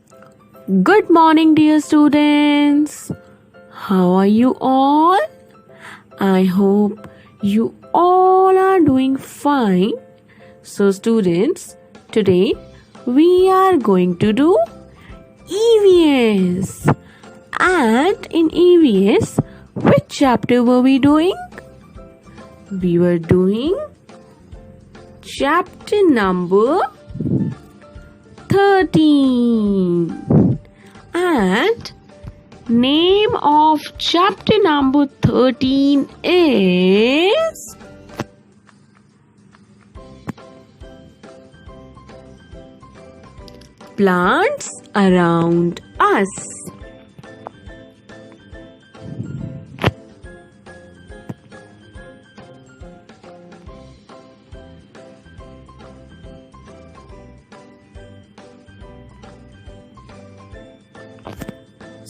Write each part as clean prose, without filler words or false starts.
Good morning, dear students. How are you all? I hope you all are doing fine. So, students, today we are going to do EVS. And in EVS, which chapter were we doing? We were doing chapter number 13. And name of chapter number 13 is Plants Around Us.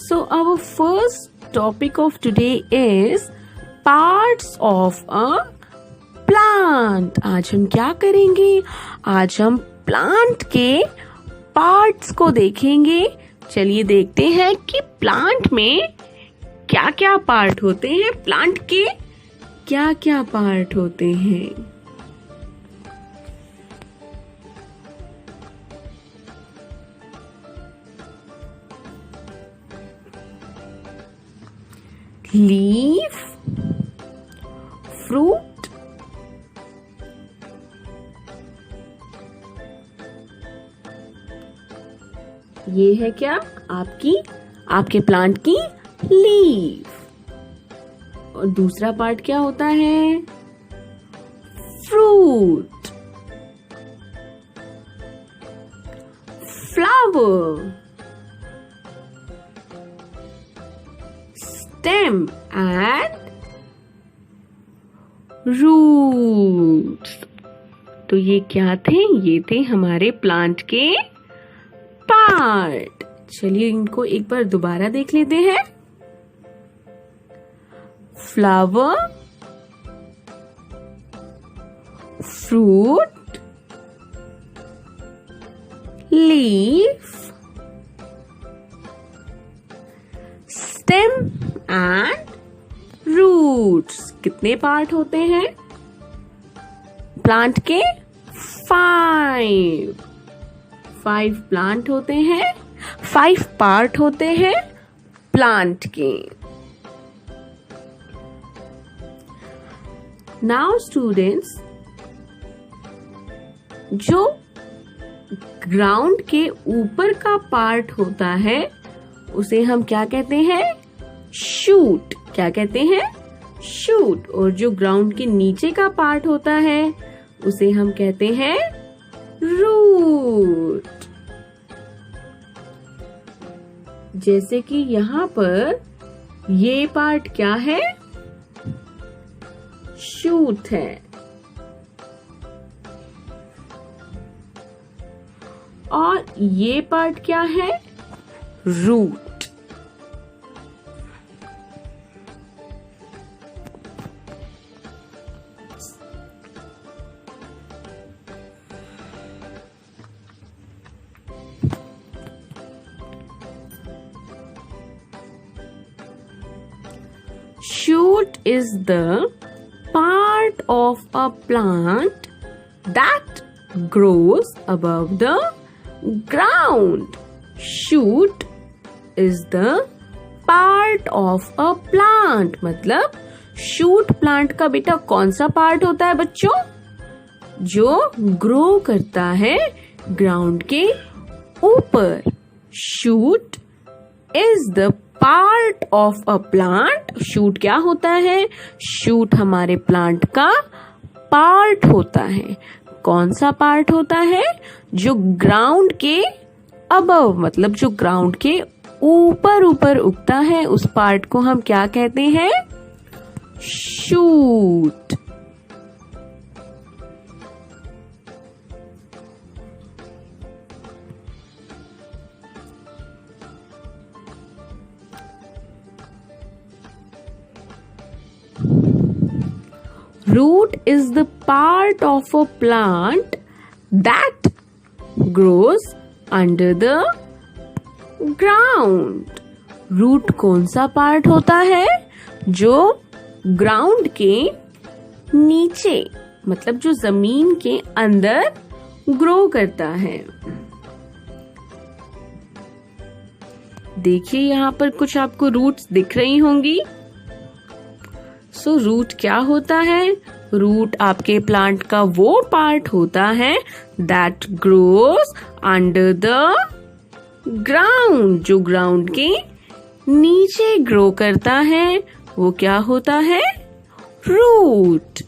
So our first topic of today is parts of a plant. आज हम क्या करेंगे? आज हम plant के parts को देखेंगे. चलिए देखते हैं कि प्लांट में क्या क्या पार्ट होते हैं, प्लांट के क्या क्या पार्ट होते हैं. लीफ, फ्रूट, ये है क्या आपके प्लांट की लीफ. और दूसरा पार्ट क्या होता है? Fruit, flower, stem and roots. तो ये क्या थे? ये थे हमारे प्लांट के पार्ट. चलिए इनको एक बार दोबारा देख लेते हैं. Flower, fruit, leaf, stem and roots. कितने पार्ट होते हैं प्लांट के? 5 प्लांट होते हैं, 5 पार्ट होते हैं प्लांट के. नाउ स्टूडेंट्स, जो ग्राउंड के ऊपर का पार्ट होता है उसे हम क्या कहते हैं? शूट. क्या कहते हैं? शूट. और जो ग्राउंड के नीचे का पार्ट होता है उसे हम कहते हैं रूट. जैसे कि यहाँ पर ये पार्ट क्या है? शूट है. और ये पार्ट क्या है? Root. Shoot is the part of a plant that grows above the ground. Shoot is the part of a plant. मतलब शूट प्लांट का बेटा कौन सा पार्ट होता है बच्चों? जो ग्रो करता है ग्राउंड के ऊपर. Shoot is the part of a plant. Shoot क्या होता है? शूट हमारे प्लांट का पार्ट होता है. कौन सा पार्ट होता है? जो ग्राउंड के अबव, मतलब जो ग्राउंड के ऊपर उगता है, उस पार्ट को हम क्या कहते हैं? Shoot. Root is the part of a plant that grows under the ground. Root कौन सा पार्ट होता है जो ग्राउंड के नीचे, मतलब जो जमीन के अंदर ग्रो करता है। देखिए यहाँ पर कुछ आपको रूट्स दिख रही होंगी। रूट क्या होता है? रूट आपके प्लांट का वो पार्ट होता है that grows under the ground, जो ग्राउंड के नीचे ग्रो करता है, वो क्या होता है? Root.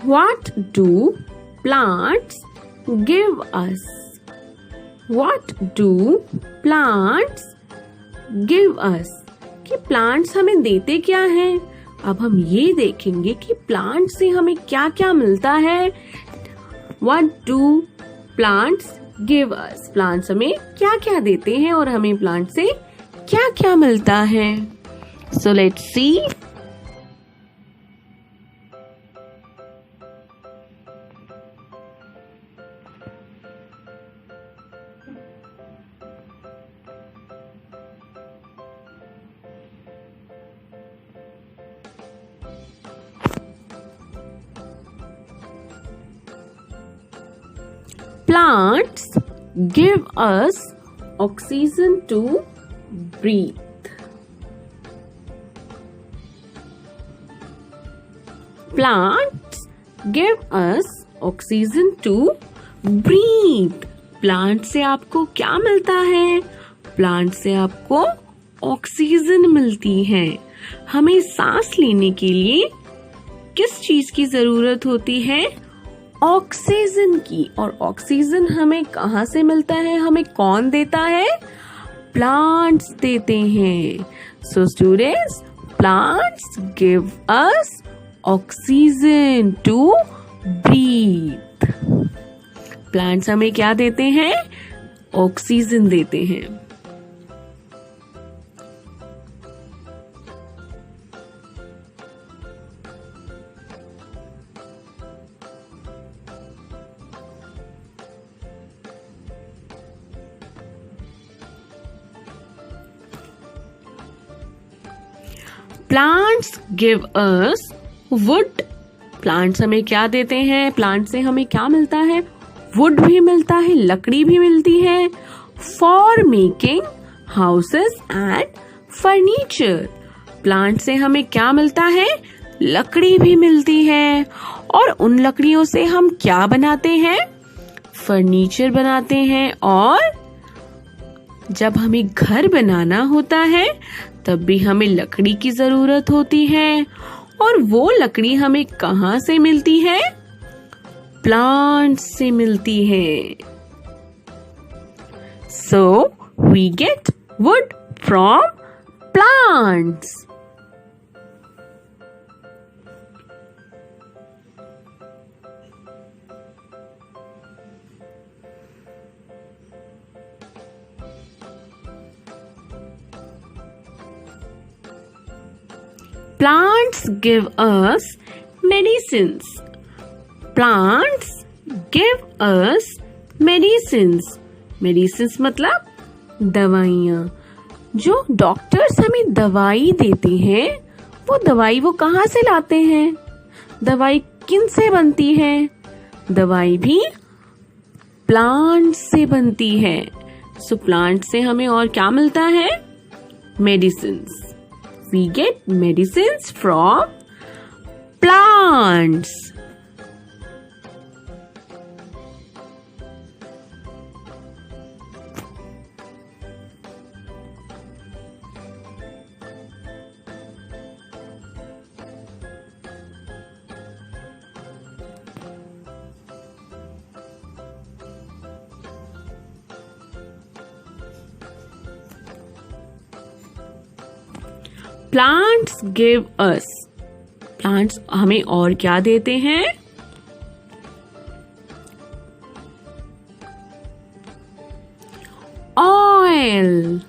What do plants give us? What do plants give us? कि plants हमें देते क्या हैं? अब हम ये देखेंगे कि plants से हमें क्या क्या मिलता है। What do plants give us? Plants हमें क्या क्या देते हैं और हमें plants से क्या क्या मिलता है। So let's see. Plants give us oxygen to breathe. Plants give us oxygen to breathe. Plant से आपको क्या मिलता है? प्लांट से आपको ऑक्सीजन मिलती है। हमें सांस लेने के लिए किस चीज की जरूरत होती है? ऑक्सीजन की। और ऑक्सीजन हमें कहाँ से मिलता है? हमें कौन देता है? प्लांट्स देते हैं। So students, plants give us oxygen to breathe. Plants हमें क्या देते हैं? ऑक्सीजन देते हैं। Plants give us wood. Plants हमें क्या देते हैं? प्लांट से हमें क्या मिलता है? वुड भी मिलता है, लकड़ी भी मिलती है। For making houses and furniture. Plant से हमें क्या मिलता है? लकड़ी भी मिलती है। और उन लकड़ियों से हम क्या बनाते हैं? फर्नीचर बनाते हैं। और जब हमें घर बनाना होता है तब भी हमें लकड़ी की जरूरत होती है। और वो लकड़ी हमें कहाँ से मिलती है? प्लांट से मिलती है। So we get wood from plants. Plants give us medicines. Plants give us medicines. Medicines मतलब दवाइयाँ। जो डॉक्टर्स हमें दवाई देते हैं, वो दवाई वो कहाँ से लाते हैं? दवाई किन से बनती है? दवाई भी प्लांट से बनती है। सो प्लांट से हमें और क्या मिलता है? Medicines. We get medicines from plants. Plants give us. Plants हमें और क्या देते हैं? ऑयल।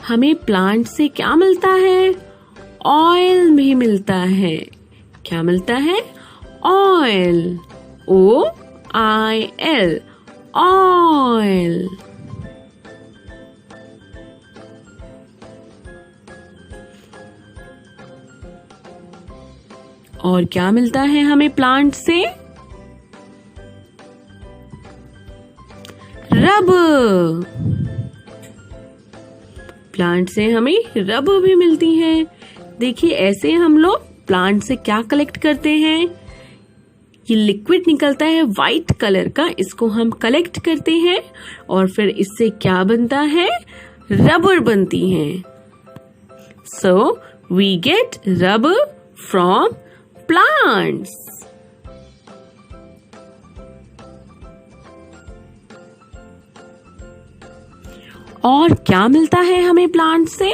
हमें प्लांट से क्या मिलता है? ऑयल भी मिलता है। क्या मिलता है? ऑयल। OIL, oil. और क्या मिलता है हमें प्लांट से? रबर। प्लांट से हमें रबर भी मिलती है। देखिए, ऐसे हम लोग प्लांट से क्या कलेक्ट करते हैं? ये लिक्विड निकलता है वाइट कलर का, इसको हम कलेक्ट करते हैं और फिर इससे क्या बनता है? रबर बनती है। So we get rubber from plants. और क्या मिलता है हमें प्लांट से?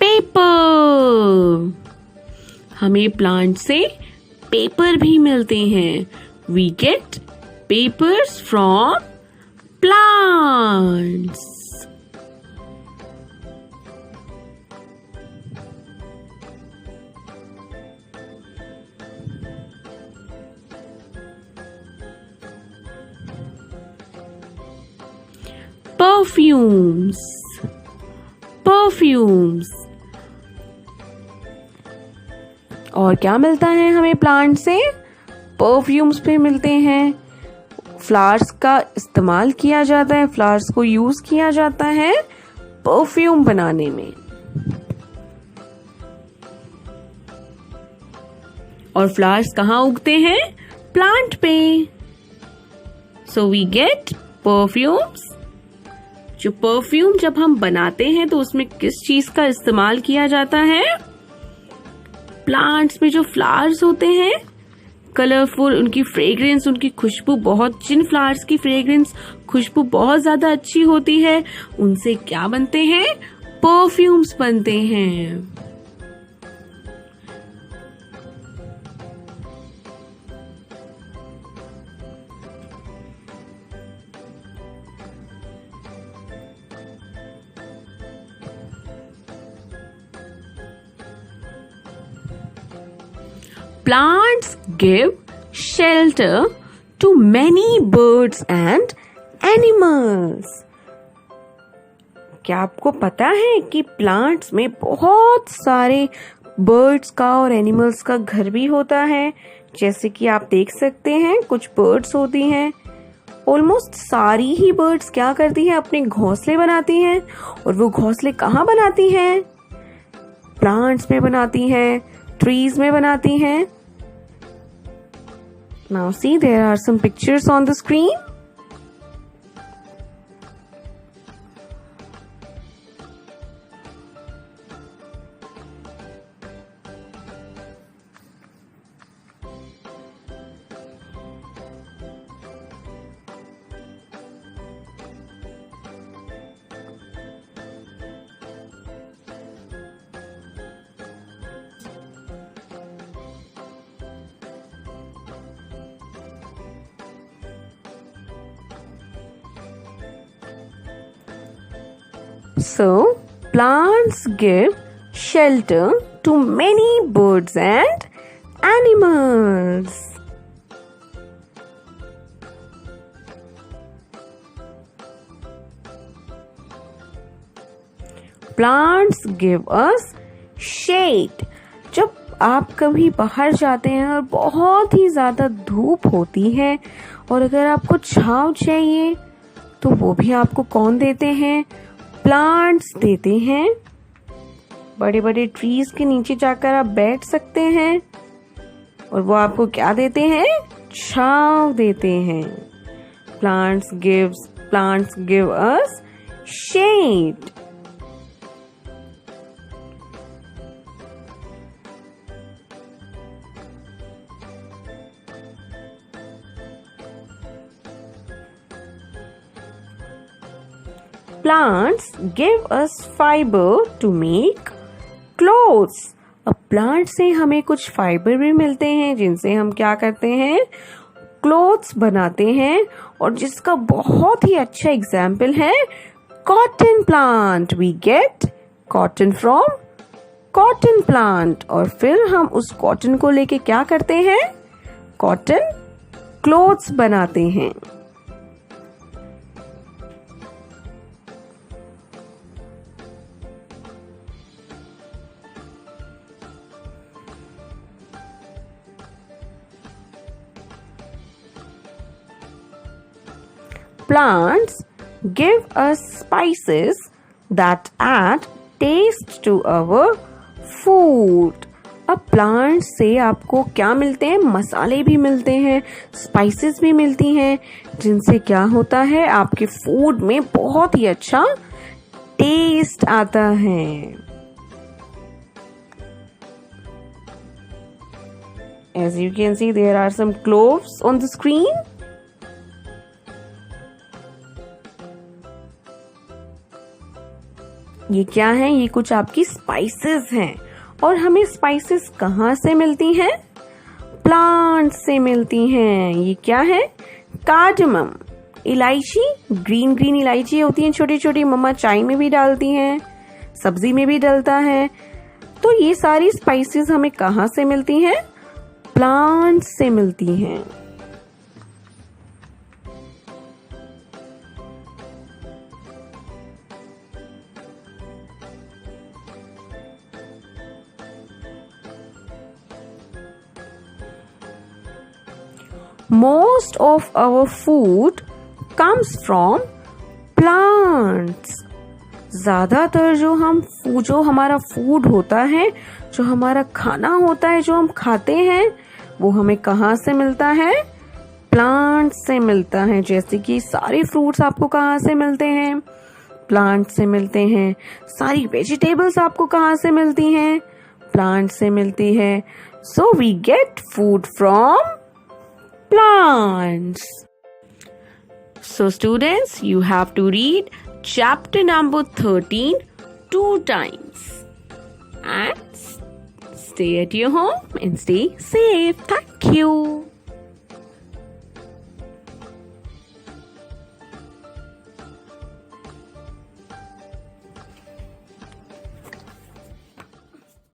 पेपर। हमें प्लांट से पेपर भी मिलते हैं। We get papers from plants. Perfumes. Perfumes. और क्या मिलता है हमें प्लांट से? परफ्यूम्स भी मिलते हैं। फ्लावर्स का इस्तेमाल किया जाता है, फ्लावर्स को यूज किया जाता है परफ्यूम बनाने में। और फ्लावर्स कहाँ उगते हैं? प्लांट पे। So we get perfumes. जो परफ्यूम जब हम बनाते हैं तो उसमें किस चीज का इस्तेमाल किया जाता है? प्लांट्स में जो फ्लावर्स होते हैं, कलरफुल, उनकी फ्रेग्रेंस, उनकी खुशबू बहुत, जिन फ्लावर्स की फ्रेग्रेंस, खुशबू बहुत ज्यादा अच्छी होती है, उनसे क्या बनते हैं? परफ्यूम्स बनते हैं। Plants give shelter to many birds and animals. क्या आपको पता है कि प्लांट्स में बहुत सारे बर्ड्स का और एनिमल्स का घर भी होता है? जैसे कि आप देख सकते हैं, कुछ बर्ड्स होती हैं, ऑलमोस्ट सारी ही बर्ड्स क्या करती हैं? अपने घोंसले बनाती हैं। और वो घोंसले कहाँ बनाती हैं? प्लांट्स में बनाती हैं, ट्रीज में बनाती हैं। Now see, there are some pictures on the screen. So, plants give shelter to many birds and animals. Plants give us shade. जब आप कभी बाहर जाते हैं और बहुत ही ज़्यादा धूप होती है और अगर आपको छांव चाहिए तो वो भी आपको कौन देते हैं? प्लांट्स देते हैं। बड़े बड़े ट्रीज के नीचे जाकर आप बैठ सकते हैं और वो आपको क्या देते हैं? छांव देते हैं। Plants give us shade. Plants give us fiber to make clothes. A plant से हमें कुछ फाइबर भी मिलते हैं जिनसे हम क्या करते हैं, क्लोथ्स बनाते हैं, और जिसका बहुत ही अच्छा एग्जाम्पल है cotton plant. We get cotton from cotton plant, और फिर हम उस कॉटन को लेके क्या करते हैं, कॉटन क्लोथ्स बनाते हैं। Plants give us spices that add taste to our food. अब प्लांट से आपको क्या मिलते हैं, मसाले भी मिलते हैं, स्पाइसेस भी मिलती हैं, जिनसे क्या होता है, आपके फूड में बहुत ही अच्छा टेस्ट आता है। As you can see, there are some cloves on the screen. ये क्या है, ये कुछ आपकी स्पाइसेस हैं, और हमें स्पाइसेस कहाँ से मिलती हैं, प्लांट से मिलती हैं। ये क्या है, कार्डमम, इलायची, ग्रीन ग्रीन इलायची होती हैं छोटी छोटी, मम्मा चाय में भी डालती हैं, सब्जी में भी डलता है। तो ये सारी स्पाइसेस हमें कहाँ से मिलती हैं, प्लांट से मिलती हैं। Most of our food comes from plants. ज्यादातर जो हमारा फूड होता है, जो हमारा खाना होता है, जो हम खाते हैं, वो हमें कहाँ से मिलता है, प्लांट से मिलता है। जैसे कि सारे फ्रूट्स आपको कहाँ से मिलते हैं, प्लांट से मिलते हैं। सारी वेजिटेबल्स आपको कहाँ से मिलती हैं, प्लांट से मिलती है। So we get food from plants. So students, you have to read chapter number 13 2 times and stay at your home and stay safe. Thank you.